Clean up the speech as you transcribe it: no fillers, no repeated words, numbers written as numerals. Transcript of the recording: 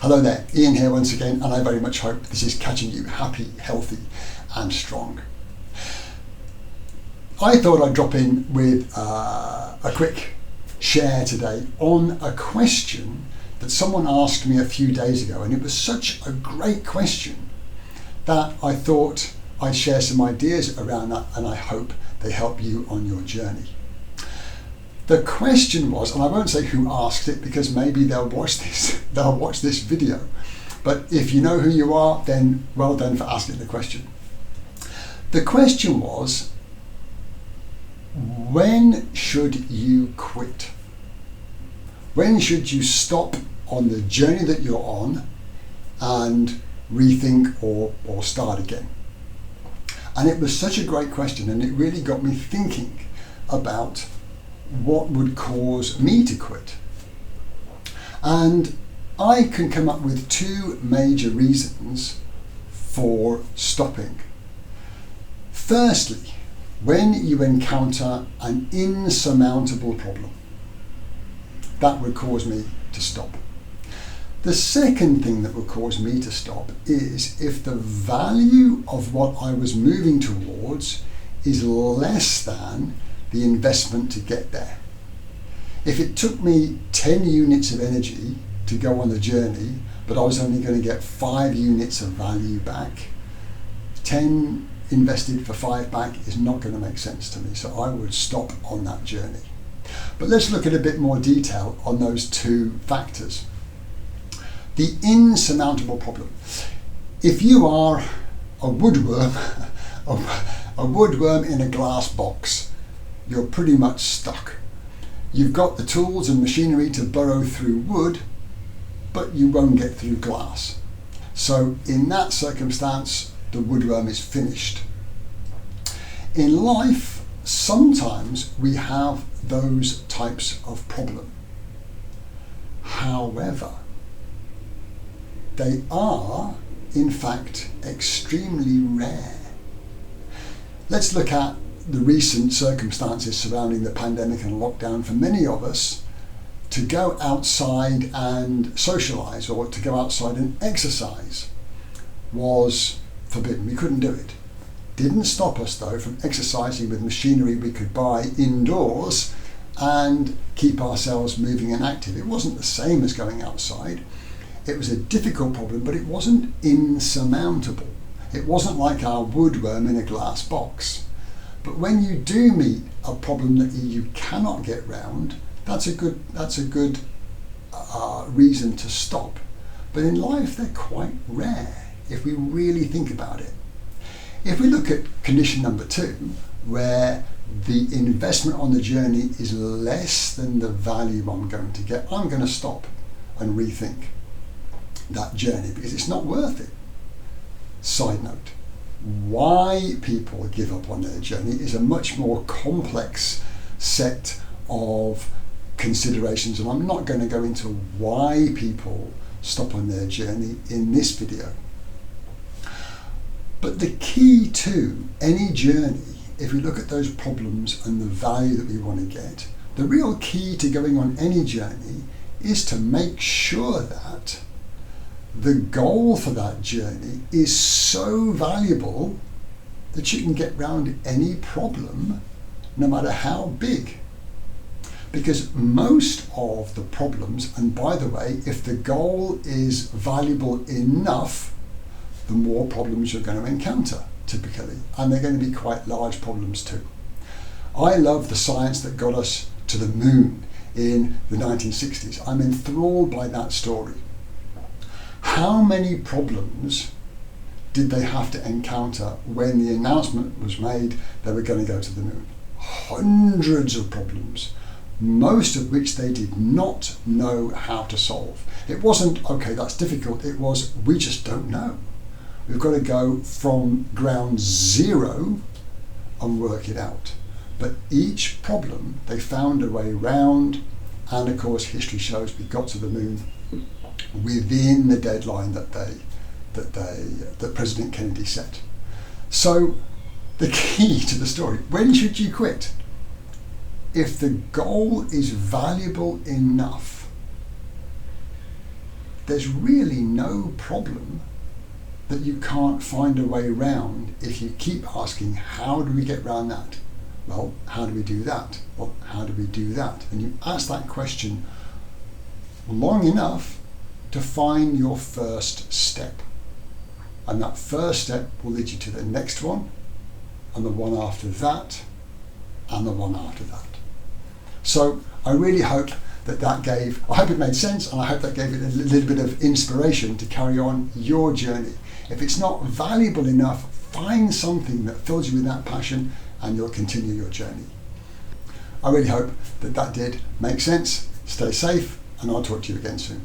Hello there, Ian here once again, and I very much hope this is catching you happy, healthy and strong. I thought I'd drop in with a quick share today on a question that someone asked me a few days ago, and it was such a great question that I thought I'd share some ideas around that, and I hope they help you on your journey. The question was, and I won't say who asked it because maybe they'll watch this video, but if you know who you are, then well done for asking the question. The question was, when should you quit? When should you stop on the journey that you're on and rethink or start again? And it was such a great question, and it really got me thinking about what would cause me to quit. And I can come up with two major reasons for stopping. Firstly, when you encounter an insurmountable problem, that would cause me to stop. The second thing that would cause me to stop is if the value of what I was moving towards is less than the investment to get there. If it took me 10 units of energy to go on the journey, but I was only going to get 5 units of value back, 10 invested for 5 back is not going to make sense to me, so I would stop on that journey. But let's look at a bit more detail on those two factors. The insurmountable problem. If you are a woodworm, a woodworm in a glass box, you're pretty much stuck. You've got the tools and machinery to burrow through wood, but you won't get through glass. So in that circumstance, the woodworm is finished. In life, sometimes we have those types of problem. However, they are, in fact, extremely rare. Let's look at the recent circumstances surrounding the pandemic and lockdown. For many of us, to go outside and socialise or to go outside and exercise was forbidden. We couldn't do it. Didn't stop us though from exercising with machinery we could buy indoors and keep ourselves moving and active. It wasn't the same as going outside. It was a difficult problem, but it wasn't insurmountable. It wasn't like our woodworm in a glass box. But when you do meet a problem that you cannot get round, that's a good reason to stop. But in life, they're quite rare if we really think about it. If we look at condition number 2, where the investment on the journey is less than the value I'm going to get, I'm going to stop and rethink that journey because it's not worth it. Side note, why people give up on their journey is a much more complex set of considerations, and I'm not going to go into why people stop on their journey in this video. But the key to any journey, if we look at those problems and the value that we want to get, the real key to going on any journey is to make sure that the goal for that journey is so valuable that you can get round any problem, no matter how big. Because most of the problems, and by the way, if the goal is valuable enough, the more problems you're going to encounter, typically. And they're going to be quite large problems too. I love the science that got us to the moon in the 1960s. I'm enthralled by that story. How many problems did they have to encounter when the announcement was made they were going to go to the moon? Hundreds of problems, most of which they did not know how to solve. It wasn't, okay, that's difficult. It was, we just don't know. We've got to go from ground zero and work it out. But each problem, they found a way round, and of course, history shows we got to the moon within the deadline that President Kennedy set. So the key to the story, when should you quit? If the goal is valuable enough there's really no problem that you can't find a way round if you keep asking, how do we get round that? Well, how do we do that? Well, how do we do that? And you ask that question long enough to find your first step. And that first step will lead you to the next one, and the one after that, and the one after that. So I really hope I hope it made sense, and I hope that gave it a little bit of inspiration to carry on your journey. If it's not valuable enough, find something that fills you with that passion and you'll continue your journey. I really hope that did make sense. Stay safe, and I'll talk to you again soon.